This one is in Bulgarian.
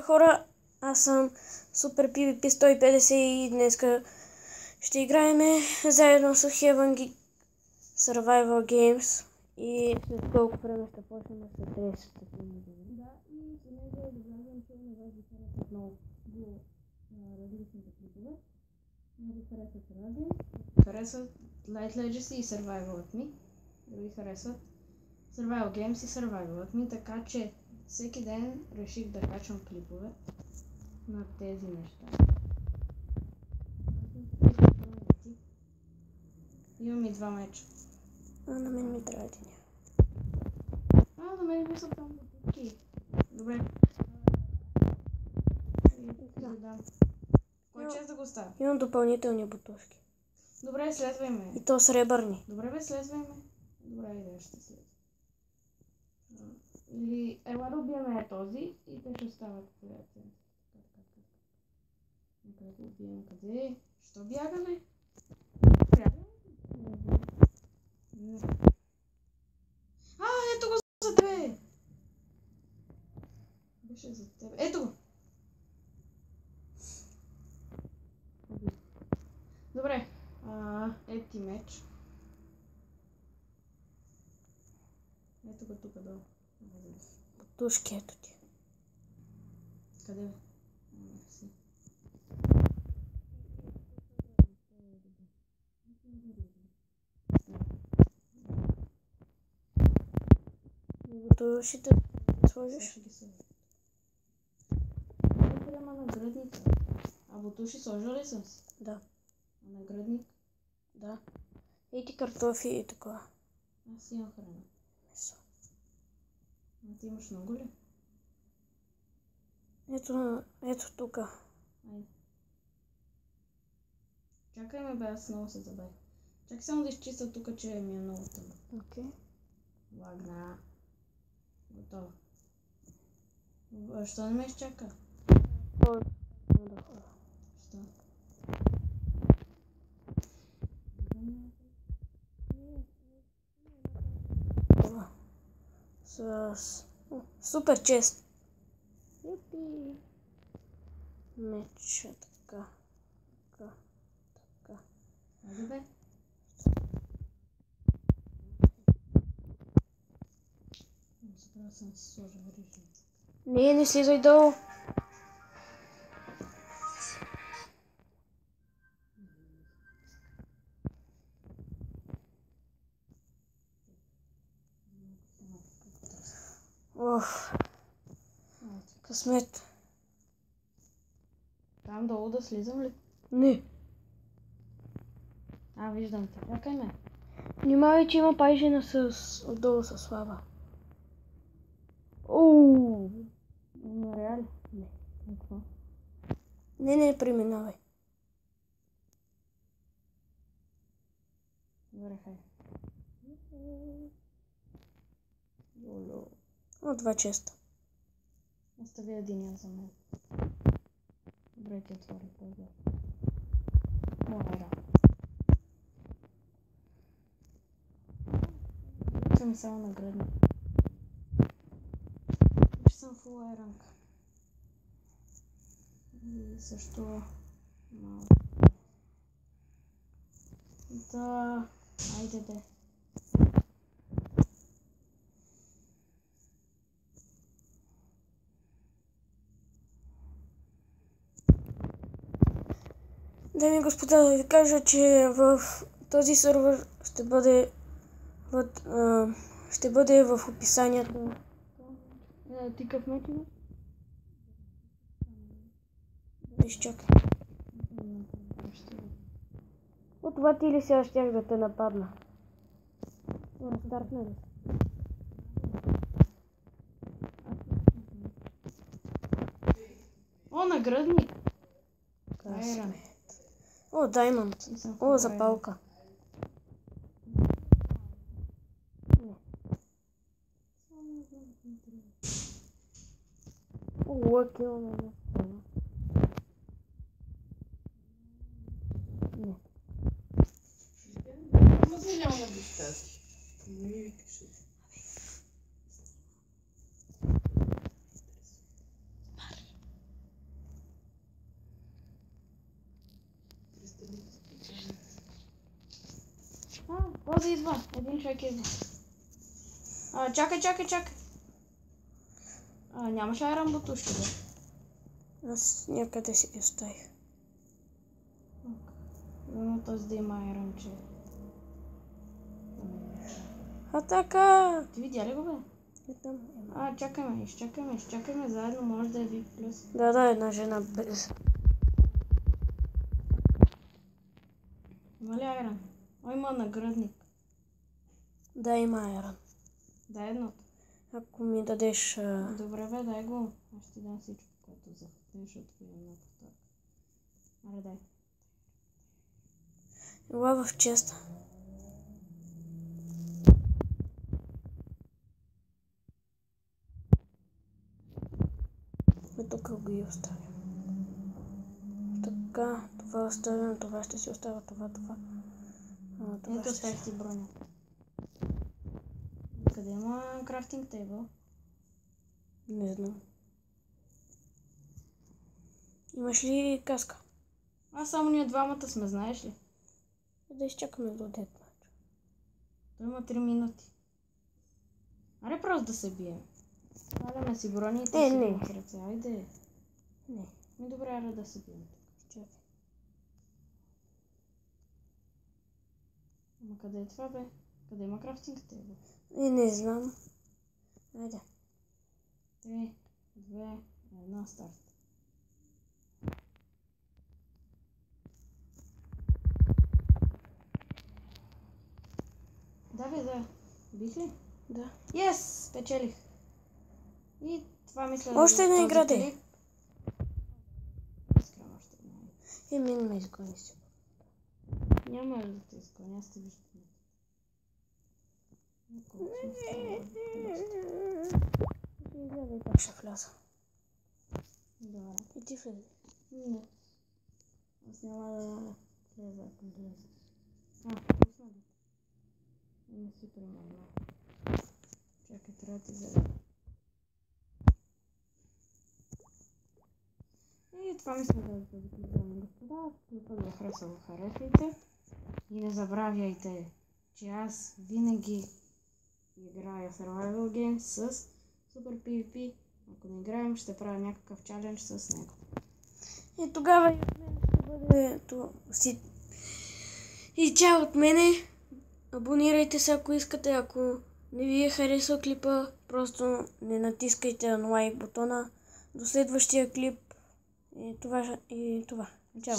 Хора, аз съм Супер PvP 150 и днеска ще играем заедно с Heaven Geek Survival Games и след колко време ще почнем след 30 секунди. Да, и понеже да влязам, че на вас ви харесват много различните клипове. Много харесват Ради, харесват Light Legacy и Survival at Me. Други харесват Survival Games и Survival at Me, така че всеки ден реших да качвам клипове на тези неща. Имам и 2 меча. На мен ми трябва един. На мен ми са там бутилки. Добре. Кой чест да го оставя? Имам допълнителни бутушки. Добре, следвай ме. И то сребърни. Добре бе, следвай ме. Добре, идея ще следва. Или ела да убиеме този и те ще остават приятели. Нека да го убием къде? Що бягаме? Не. Ето го за тебе! Беше за тебе. Ето го! Добре. Ети меч. Ето го тук долу. Бутушки, ето ти. Къде бе? Си. Бутушите сложиш? Ще ги сложиш. Няма наградник. А бутуши сложил ли съм си? Да. А наградник? Да. И ти картофи и такова. Аз имам храна. Месо. А ти имаш много ли? Ето тук. Айде. Чакай ме бе, аз много се забавя. Чакай само да изчиста тук, че ми е много тъмно. Окей. Лагна. Готово. Що не ме изчака? Що? С супер чест. Юпи. Меча, така. Айде бе. Забравя съм си сложа режим. Не слизай долу. Късмет. Там долу да слизам ли? Не. Виждам те. Чакай ме. Внимавай, че има пайжина отдолу със слава. Реали? Не. Какво? Не преминавай. Добре, хай. 2 честа. Остави един за мен. Добре, ти отвори по-добре. Съм само на градна. Ще съм фул айранг. И също малко. Да, айде де. Дами и господа, да ви кажа, че в този сервер ще бъде в описанието. Ти къв меч имаш? Изчакай. От това ти ли сега щях да те нападна? Рестартна ли? Наградник! Айран. Даймонд. Запалка. Лъки имаме. Не. Няма дистанция. Не ми викаш. Полза идва. Един човек идва. Чакай. Нямаш айрон бутушки, бе. Аз някъде си ги оставих. Но този да има айрон, че... Атака! Ти видя ли го, бе? Не знам. Изчакаме, заедно може да е VIP+. Да, една жена без. Има ли айрон? Има наградник. Да, има айрон. Дай едното. Ако ми дадеш... Добре, бе, дай го. Аз ще ти дам всичко, което захотеш, защото имам на повтор. Аре, дай. Ела в честа. Тук го оставям. Така, това оставям, това ще си оставя, това. Ето оставих ти броня. Къде има крафтинг тейбъл? Не знам. Имаш ли каска? Само ние двамата сме, знаеш ли? Да изчакаме до дед мач. Той има 3 минути. Аре просто да се бием. Сваляме си брони и ти си в ръце. Айде. Не. Добре, аре да се бием. Чакай. Ама къде е това, бе? Къде има крафтинг тейбъл? Не знам. Айде. 3, 2, 1, старт. Да. Бих ли? Да. Yes! Печелих. И това мисля Още една игра де. Искам още една. Мен ме изгони си. Няма да те изгоня, аз те виждам. Гледай как ще вляза. Добре. И ти влезе. Не. Аз няма да влеза, ако влезе. Пусна да. Има супер много. Чакай, трябва да ти взема. И това мисля да ви дами господа. Ако ви е харесало, харесайте. И не забравяйте, че аз винаги играя Survival Games с Super PvP. Ако не играем, ще правя някакъв чалендж с него. И тогава и от мен ще бъде И чао от мене. Абонирайте се, ако искате. Ако не ви е харесал клипа, просто не натискайте на лайк бутона. До следващия клип. И това. Чао.